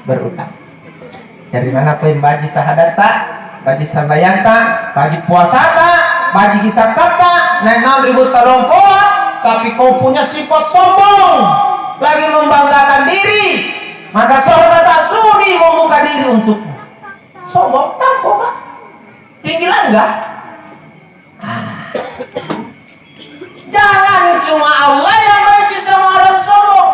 berutang. Dari mana poin baji sahadat tak, baji sabayan tak, baji puasa tak, baji kisah tak, naik 6.000 talompoa, tapi kau punya sifat sombong, lagi membanggakan diri, maka surga tak sudi membuka diri untukmu. Sombong, tampok pak, tinggi enggak? Jangan cuma Allah yang benci sama orang sombong.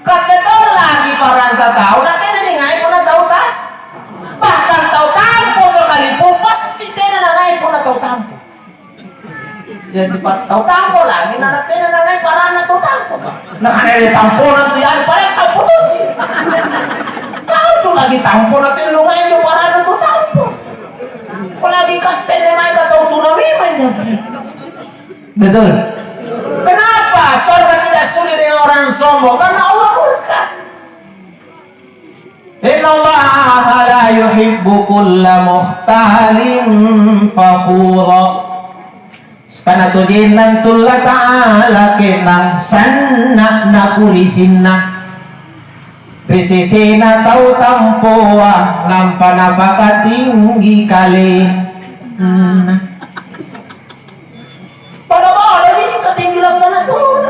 Kata tahu lagi paranta tahu, nanti ini ngai pernah tahu tak? Bahkan tahu tampo sekalipun pasti tidak ngai pernah tahu tampo. Jadi tahu tampo lagi, nanti ngai parana tahu tampo. Nah ada tampo nanti ada parana tampo tuh. Tahu tuh lagi tampo nanti lu ngai jo parana tahu tampo. Apalagi kata ngai tahu tuh nabi banyak. Betul. Kenapa surga tidak sudi dengan orang sombong? Karena Allah murka. Innallaha la yuhibbu kulla mukhtalin fakhura. Karena tujinan tulla ta'ala kenang sanna nakurisinna. Risisina tau tampoa nampana baka tinggi kali. Ketinggian mana tuh?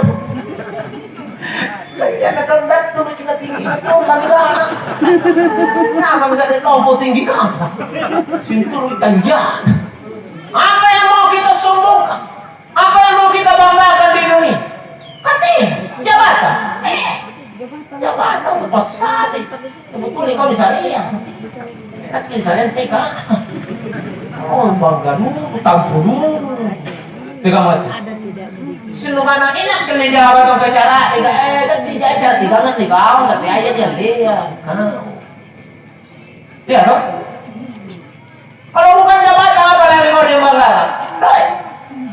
Ya nak kat tu kita tinggi tu langgar. Nama kita ada nombor tinggi apa? Sintur tanjak. Apa yang mau kita sombongkan? Apa yang mau kita banggakan di dunia? Katanya jabatan. Jabatan besar. Betul kau di sana ya. Nak di sana TK. Oh bangga dulu, tampun dulu. Tiga macam. Sinungan enak kena jawab atau bicara tiga si jajar tiga kan tiga nggak aja dia iya toh kalau bukan jabatan apa lagi mau dibanggakan doi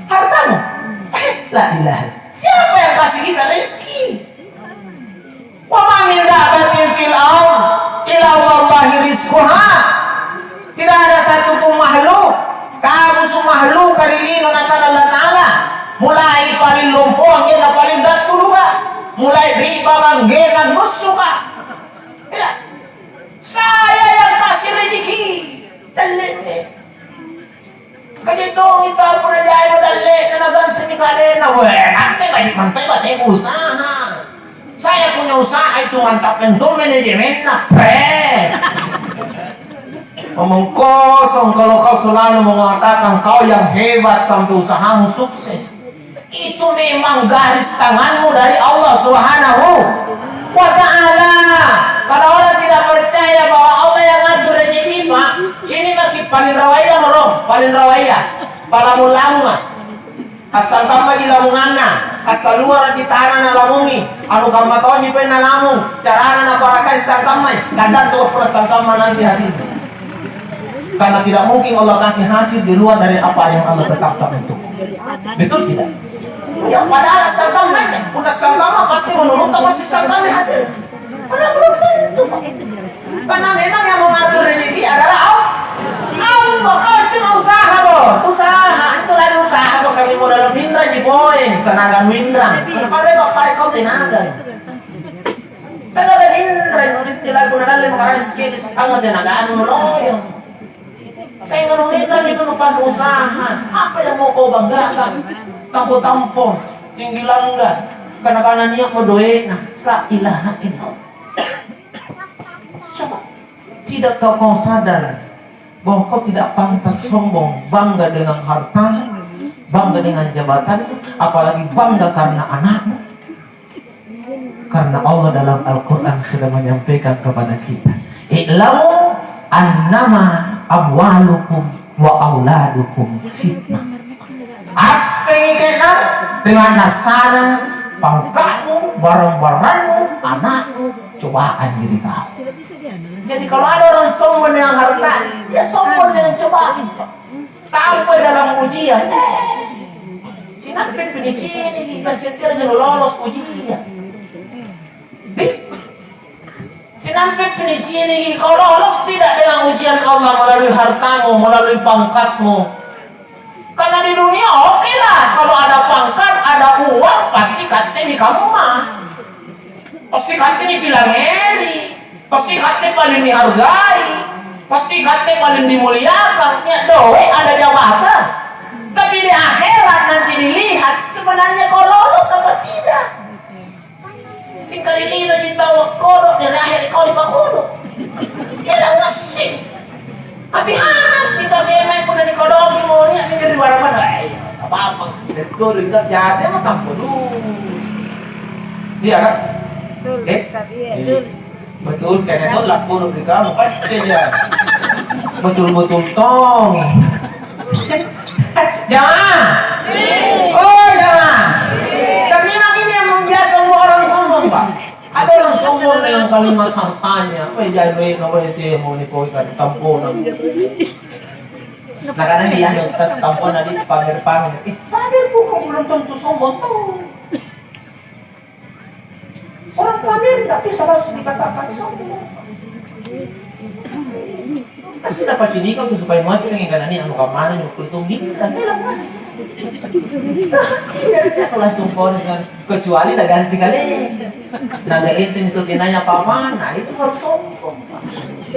hartamu la ilaha siapa yang kasih kita rezeki wa ma min dabatin fil ard illa wallahi rizquha tidak ada satu pun makhluk kamu semua makhluk kalilino akan Allah Ta'ala mulai paling lompoang yang paling datu juga mulai riba banggenan musuh pak ya saya yang kasih rezeki dalilnya kajitong itu pun aja yang dalil na ganti ni kalian na nanti balik mantai usaha saya punya usaha itu mantap tentu manajemen na ngomong kosong kalau kau selalu mengatakan kau yang hebat sampai usahamu sukses. Itu memang garis tanganmu dari Allah Subhanahu wa Ta'ala. Kalau orang tidak percaya bahwa Allah yang ngatur rezeki pak, sini makin paling rawaya morong, paling rawaya, palamulamu asal kamu di lamunganna, asal luar di tanah na lamungi, anu kamu tahu ni pun na lamu, carana na parakai sangkamai, kadang tuh persangkama nanti hasilnya. Karena tidak mungkin Allah kasih hasil di luar dari apa yang Allah tetapkan itu. Betul tidak? Yang padahal sangkama, udah sangkama pasti menurut masih sangkama hasil. Padahal belum tentu. Karena memang yang mengatur rezeki adalah Allah. Kau cuma usaha bos, usaha. Itu lagi usaha bos. Kami modal mindra di poin, tenaga mindra. Kalau lewat pakai kau tenaga. Tenaga mindra itu istilah gunakan lima karena sedikit setengah tenaga anu loyong. Saya ngerunin lagi dulu pakai usaha. Apa yang mau kau banggakan? Tampo-tampo, tinggi langgar. Karena niat mau doain, la ilaha illallah. Coba, tidakkah kau sadar bahwa kau tidak pantas sombong, bangga dengan harta, bangga dengan jabatan, apalagi bangga karena anakmu? Karena Allah dalam Al-Quran sudah menyampaikan kepada kita, i'lamu annama amwalukum wa auladukum fitnah. Asing kenal dengan nasana, pangkatmu, barang-barangmu, anakmu, cobaan diri kau. Jadi kalau ada orang sombong dengan harta, dia sombong dengan cobaan. Tahu dalam ujian, sinapin penicini, kasih kerja lolos ujian. Sinapin penicini, kau lolos tidak dengan ujian Allah melalui hartamu, melalui pangkatmu. Karena di dunia oke lah, kalau ada pangkat, ada uang, pasti kate di kamu mah. Pasti kate di bilang ngeri. Pasti hati paling dihargai, pasti hati paling dimuliakan. Ya doe ada jabatan, tapi di akhirat nanti dilihat sebenarnya kau lolos apa tidak. Singkali dino ditawa kodok di akhir kau dipakodok. Ya dah ngasih. Hati-hati tapi main pun di kodok di maunya ini dari mana-mana. Apa-apa. Dan kau tidak jahat emang tanpa dulu. Iya kan? Betul, karena itu laku di kamu pasti ya. Betul-betul tong. Jangan. Oh jangan. Tapi makin yang membiasa semua orang sombong pak. Ada orang sombong dengan kalimat hartanya. Jangan nomor itu mau nipoikan tamponan. Nah karena dia Ustaz tampon tadi pamer-pamer. Pamer kok belum tentu sombong tuh. Orang pamer tidak bisa langsung dikatakan sombong. Kasi dapat ini kau supaya mas yang ikan ini anu kemana yang kulit tinggi dan bilang mas. Dia langsung ponis kan kecuali dah ganti kali. Naga intin itu tinanya paman, nah itu harus sombong.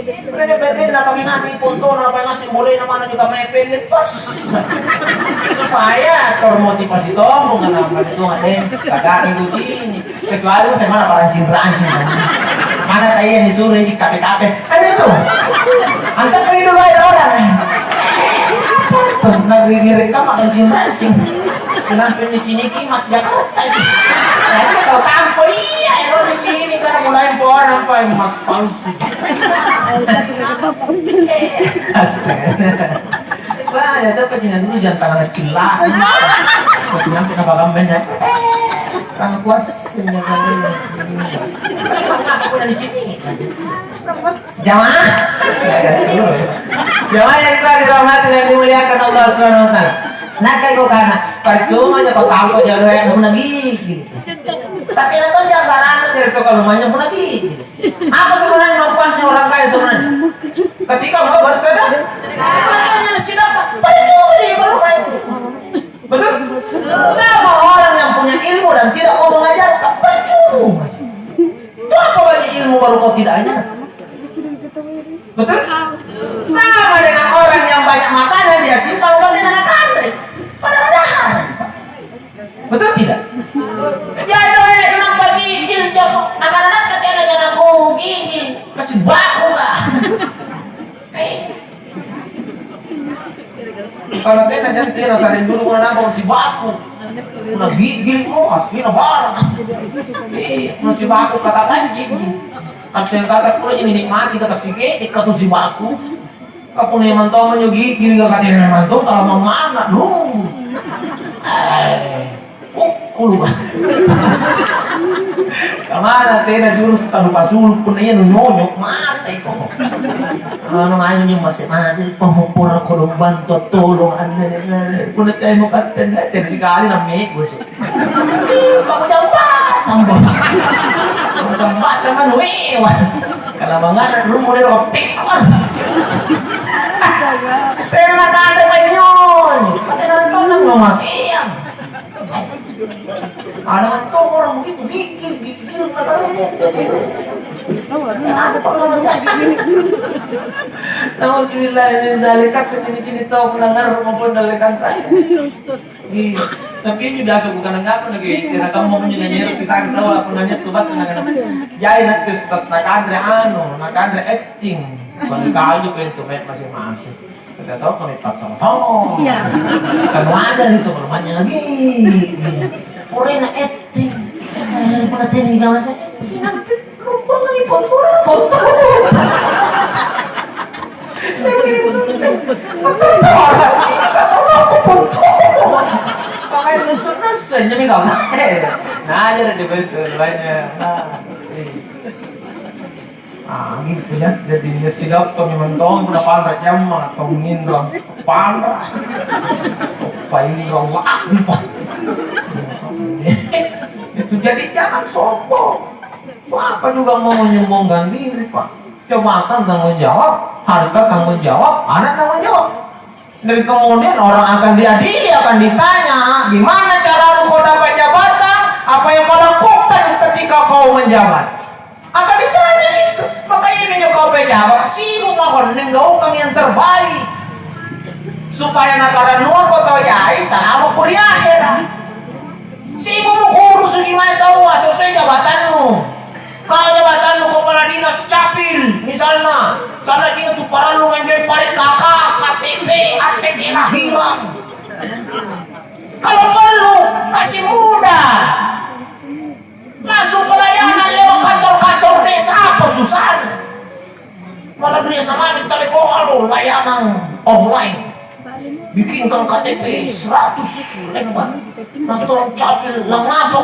Mereka bebel nak pakai ngasih ponton, nak pakai ngasih boleh nama juga mepelin pas. Supaya termotivasi tombong kenapa itu ada kakak ibu sini. Kecuali saya mana parancin-parancin. Mana tadi yang disuruh di kafe-kafe. Ada itu. Angkat ke dulu ada orang. Nak rekam parancin-parancin. Senang piniki mas Jakarta itu. Nanti kalau tampo iya, error di sini karena mulai orang apa yang mas palsu. Wah, ya tuh kajian dulu jangan tangan celah. Kajian kita bakal benar. Kang kuas jangan ini. Aku udah di sini. Jangan. Jangan yang saya dirahmati dan dimuliakan Allah Subhanahu wa taala. Nah kayak kau karena percuma aja kau tahu kau jago yang pun lagi. Tapi itu jangan dari kau kalau banyak pun lagi. Apa sebenarnya manfaatnya orang kaya sebenarnya? Ketika mau bersedekah, makanya sedekah. Percuma dia kalau kaya. Betul? Sama orang yang punya ilmu dan tidak mau mengajarkan, percuma. Itu apa banyak ilmu baru kau tidak ajar? Betul? Sama dengan orang yang banyak makanan dia simpan buat anak antri. Padahal betul tidak? Jadi kenapa gigil jauh? Anak-anak katanya jangan aku gigil kasih baku kah? Kalau kita jangan kira saling dulu mau nambah kasih baku. Nah gigil asli na barang. Masih baku kata anjing. Asal kata pula yang dinikmati kata sige kata si baku. Kapun yang mantau menyugi gili gak katanya yang mantau kalau mau mana dong. Kulu kemana tena jurus tanpa suluk pun aja nyonyok mata itu. Ano nga yun yung masih pamupura ko ng banto tulong punat kayo mo katen natin sikali na may gusto. Pagujambat tambah. Pagujambat naman wewan. Kalamangan rumulir ko pikon. Pero nakada pa yun. Pati nantong lang mamasiyang. Ada nantong orang begitu gigil na kalian. Alhamdulillah ini zalikat kini tahu pelanggar maupun dalekan tadi. Tapi ini sudah aku bukan enggak pun lagi. Tidak tahu mau menyanyi kisah tahu aku nanya tubat dengan jai nak terus nakandre nakandre acting. Kalau kayu pintu masing-masing. Kita tahu kalau patong. Iya. Kalau ada itu kalau banyak lagi. Orena acting. Pernah tadi kawan saya. Sinampi lumpang lagi pontor. Pakai nusuk-nusuk jadi kamu. Nah, jadi betul banyak. Gitu ya. Jadi silap to mentong udah parah jam atau ngindong parah. Paling rawak Pak. Itu jadi jangan sombong. Apa juga mau menyombongkan diri Pak. Jabatan tanggung jawab, harta tanggung jawab, anak tanggung jawab. Dari kemudian orang akan diadili, akan ditanya, gimana cara kau dapat jabatan, apa yang kau lakukan ketika kau menjabat. Akan ditanya itu. Maka kau pejabat, sibuk mohon nenggaukan yang terbaik supaya negara nuang kau tahu yai sama kuliah ya. Sibuk mau urus gimana tahu sesuai jabatanmu. Kalau jabatanmu kepala dinas capil misalnya, sana kita tuh para lu nganjai paling kakak, KTP, ATK lahiran. Kalau perlu kasih mudah, langsung pelayanan lewat kantor-kantor desa apa susahnya? Malah dia sama di telepon lo layanan online. Bikinkan KTP 100 lembar. Nanti orang capil lah ngapa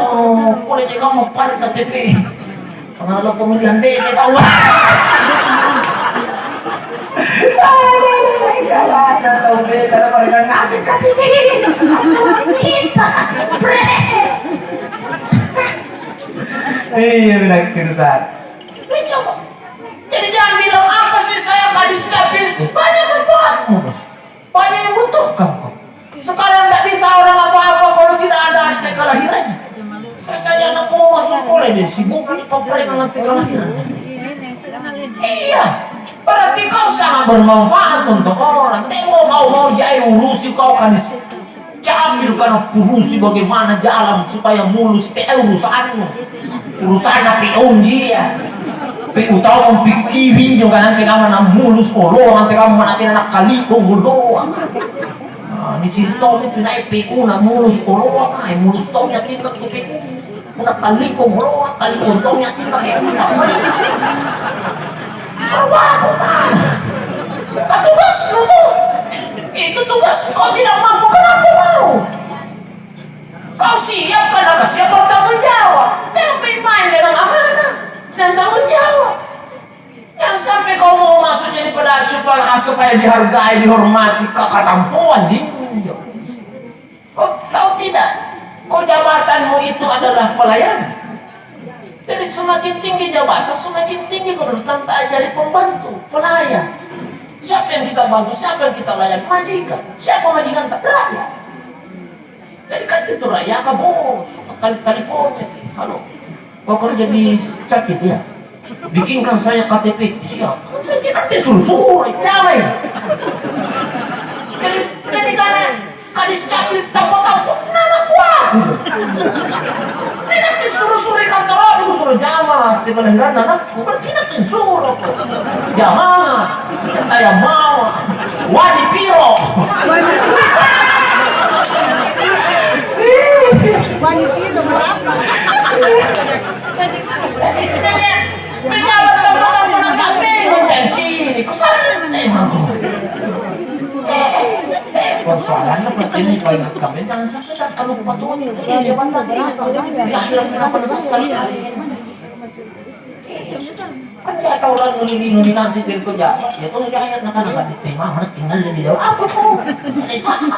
boleh juga mau paling KTP. Karena lo pemilihan desa tahu. Ada tahu beda mereka ngasih KTP. Kita, iya bilang kirsan. Coba. Jadi jangan bilang apa sih saya kadis capil. Banyak manfaatmu bos. Banyak yang butuhkan kok. Sekarang tidak bisa orang apa-apa kalau tidak ada akte kelahirannya. Saya saja anak mau masuk sekolah dia sibuk ini kau dengan akte kelahirannya. Iya. Berarti kau sangat bermanfaat untuk orang. Tengok kau mau jai urusi kau kadis capil karena urusi bagaimana jalan supaya mulus ke urusanmu. Urusan api dia. Tapi tahu mempikirin juga nanti kamu nak mulus kolo, nanti kamu nanti nak kali kolo. Ini cerita itu naik PU nak mulus kolo, mulus tau nya tindak tu PU. Nak kali kolo, kali kolo nya tindak ya. Apa aku kan? Tugas lu itu tugas kau tidak mampu kenapa mau? Kau siap karena siap bertanggung jawab. Tapi main dengan amanah dan tanggung jawab. Yang sampai kau mau masuk jadi pedagang supaya dihargai, dihormati, ketampuan dinyo. Kau tahu tidak? Kau jabatanmu itu adalah pelayan. Jadi semakin tinggi jabatan, semakin tinggi kedudukan jadi pembantu, pelayan. Siapa yang kita bantu, siapa yang kita layan? Majikan. Siapa majikan? Tak rakyat. Jadi kan itu rakyat kah bos? Kali-kali pojek. Halo, kau kerja di capit ya? Bikinkan saya KTP. Siap. Jadi KTP suruh-suruh, jangan. Jadi karena kadis capit tampok-tampok, nana kuat. Jadi nanti suruh-suruh kantor aku suruh jamaah. Sebenarnya nana, berarti nanti suruh. Jamaah, kita mau. Wani piro. Wani piro berapa? Pejabat kamu nak kami menjanji ini kesantai aku. Persoalannya seperti ini kalau ingat kami jangan sampai tak kalau kepatuhan itu jabatan ya kenapa sesal kan dia tahu lah nuli nanti dari pejabat ya tuh dia ayat nak diterima mana tinggal di jawab apa kok selesai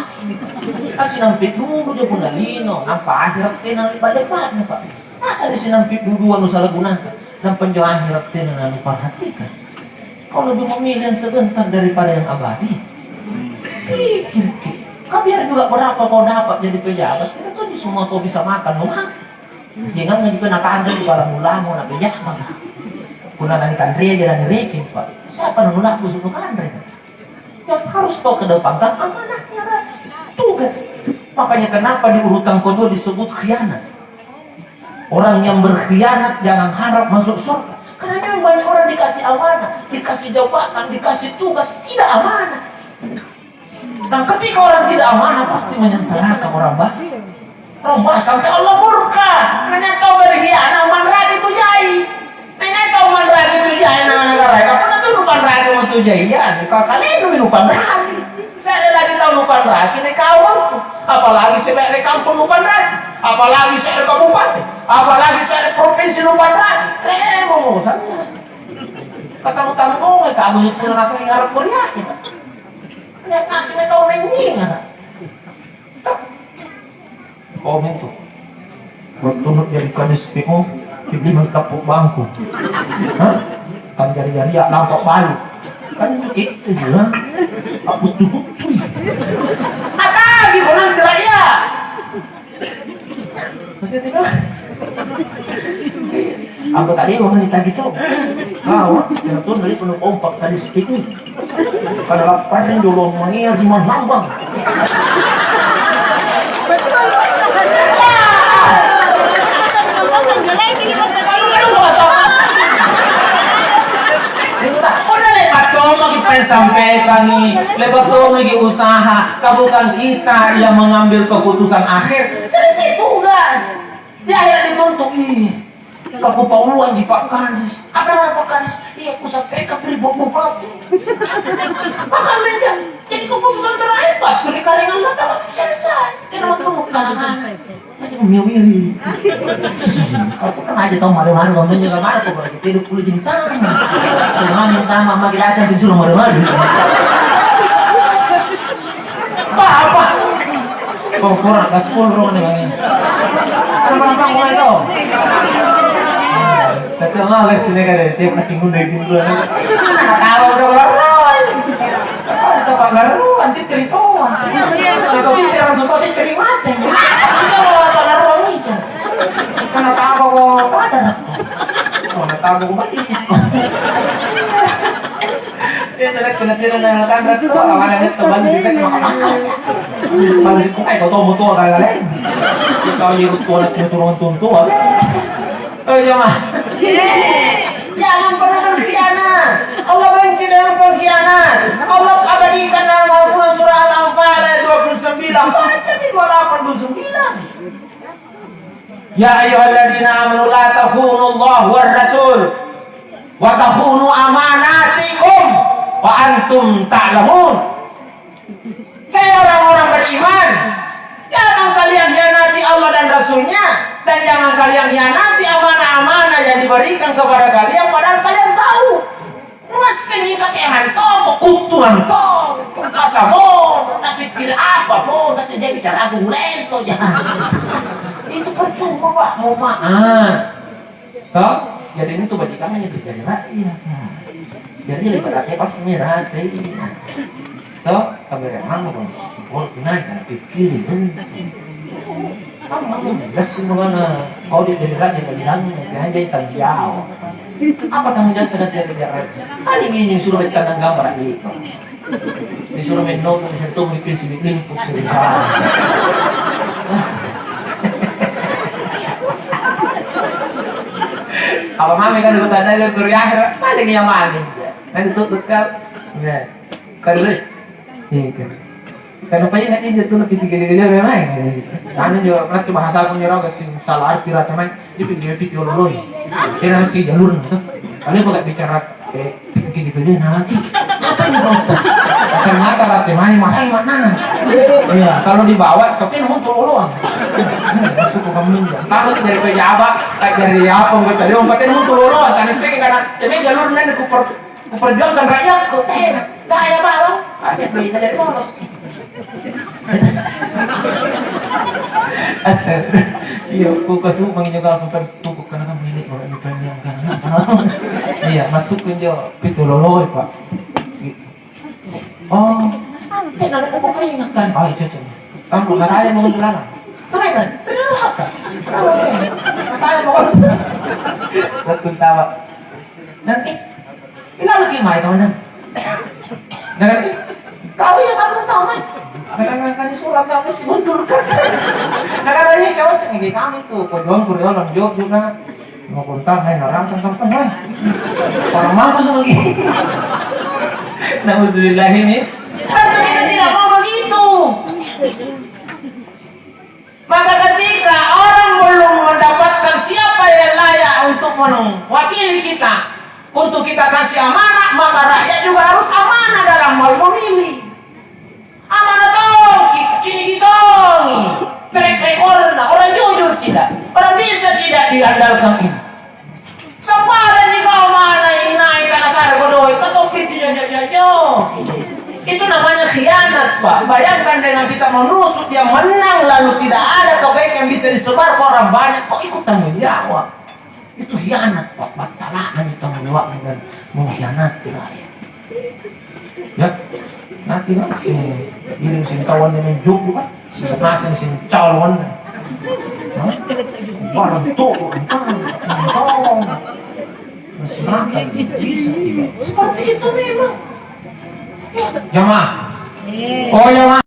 kasih nampik dulu dia pun dalino nampak akhirat kenal balik mana pak masa di sini nampik dulu anu salah gunakan dan penjual akhirat kenal anu perhatikan kalau lebih memilih yang sebentar daripada yang abadi pikir kau biar juga berapa kau dapat jadi pejabat itu tuh semua kau bisa makan rumah jangan juga nak ada di barang ulama nak pejabat kuna nani kandre aja nani rekin pak siapa nuna aku suruh kandre yang harus kau kedepankan amanahnya tugas makanya kenapa di urutan kedua disebut khianat orang yang berkhianat jangan harap masuk surga karena memang banyak orang dikasih amanah dikasih jabatan dikasih tugas tidak amanah dan ketika orang tidak amanah pasti menyengsarakan orang baik orang sampai Allah murka karena kau berkhianat manragi itu jai nenek kau manragi itu jai negara kapan itu lupa ragi itu jai ya kalian dulu lupa ragi saya lagi tahu lupa ragi nih kawan apalagi sebagai kampung lupa ragi apalagi saya kabupaten apalagi saya provinsi lupa ragi mau sana ketemu tamu kamu itu rasa ngarep kuliah lihat nasinya kau mengingat komen tuh bertunut jadi kadis PO dibeli mentapuk bangku kan jari-jari ya nampak balu kan itu juga aku tutup apa lagi kau nanti raya tiba-tiba aku tadi mau minta gitu Tinatun dari penuh kompak tadi speaking. Pada panen dulu mengia di Lambang. Sampai kami lebat lagi usaha bukan kita yang mengambil keputusan akhir. Selesai tugas di akhir dituntut kamu pauan di Pak Kadis. Apa nama Pak Kadis? Iya, aku sampai ke bupati. Pak Kadis jadi keputusan terakhir Pak. Tuli karengan datang selesai. Tidak mau kalangan. Aja miwi. Aku kan aja tahu malu-malu ngomongnya enggak marah kok lagi tidur puluh bintang. Cuma minta mama gilasan disuruh malu-malu. Apa? Kok kurang gaspol ron nih bang. Kenapa mulai itu? Tapi mah guys ini kan tiap naking gunde gitu. Tahu udah keluar. Itu Pak Garu nanti cerita. Kalau dia orang tua dia terima aja. Kenapa aku kok sadar? Kenapa aku kok isip? Dia kena dengan tanda dulu awalnya teman kita makan. Kalau sih kayak kau tahu motor kali-kali. Kalau nyerut kuat turun tua. Jangan. Jangan pernah berkhianat. Allah benci dengan pengkhianat. Allah abadikan dalam Al-Quran surah Al-Anfal ayat 29. Baca di 289. Ya ayyuhalladzina amanu la takhunu Allah war rasul wa takhunu amanatikum wa antum ta'lamun. Hai orang-orang beriman, jangan kalian khianati Allah dan Rasulnya, dan jangan kalian khianati amanah-amanah yang diberikan kepada kalian padahal kalian tahu. Masih nyikat yang toh, kutuan toh, kasabon, tapi pikir apa pun, kasih dia bicara aku lento jangan. Itu percuma Pak, mau maaf. Toh, jadi ini tuh bajikannya itu jadi rakyat. Jadi lebih rakyat pasti merah toh, kami remang mau support naik, pikir kamu jelas mana kau jadi rakyat dari dalam, jangan jadi tanggung jawab. Apa tanggung jawab terhadap daerah? Kan ini suruh bertandang gambar itu, disuruh main nonton, disuruh tuh mikir si lingkup sebesar. Apa mami kan dulu tanda dia kuliah akhir, paling yang mami. Nanti tutup kan, ya, kali ini, iya. Kenapa ini nanti jatuh lebih tiga-tiga memang? Kami juga pernah bahasa aku nyerah kasih salah arti rata main, dia pikir loloi. Kira si jalur itu, kalian boleh bicara tiga-tiga nanti. Apa ini Pak Ustaz? Akan mata rata main mana? Iya, kalau dibawa, tapi untuk loloan. Masuk ke kamu juga. Tahu nih dari pejabat, dari apa nggak tadi ompatin untuk loloan. Karena saya karena cuma jalur nanti kuperjuangkan rakyat, kok enak. Gak ada apa-apa, ada beda dari bolos. Astaga, iya, aku kasih menginjak sampai tukuk karena kan milik orang bukan yang kan. Iya, masukin dia pintu loloi Pak. Oh, saya nanti aku mau ingatkan. Oh itu. Kamu katanya mau selama. Keren, berapa? Katanya mau. Betul tawa. Nanti, ini lagi main kawan. Nanti, kau yang kamu tahu kan? Nakakanya surat kami si munturkan. Nakakanya cowok tinggi kami tuh, kojon juga. Mau kontak, narang, tentang. Orang mampu semua gini. Nauzubillah ini. Tentu kita tidak mau begitu. Maka ketika orang belum mendapatkan siapa yang layak untuk mewakili kita, untuk kita kasih amanah, maka rakyat juga harus amanah dalam hal memilih. Amanah dong, cini gitongi, track record, orang jujur tidak, orang bisa tidak diandalkan ini. Semua ada di bawah mana ini naik karena sadar kodoi, ketopit jauh. Itu namanya khianat Pak. Bayangkan dengan kita menusuk dia menang lalu tidak ada kebaikan yang bisa disebar ke orang banyak, kok ikut tanggung jawab? Itu khianat Pak. Batalah kami tanggung jawab dengan mengkhianati rakyat. Ya, nanti masih giring sin kawan dengan juk juga, sin nasen sin calon. Barang tuh, Masyarakat bisa tidak. Seperti itu memang. Ya, jamaah. Oh jamaah.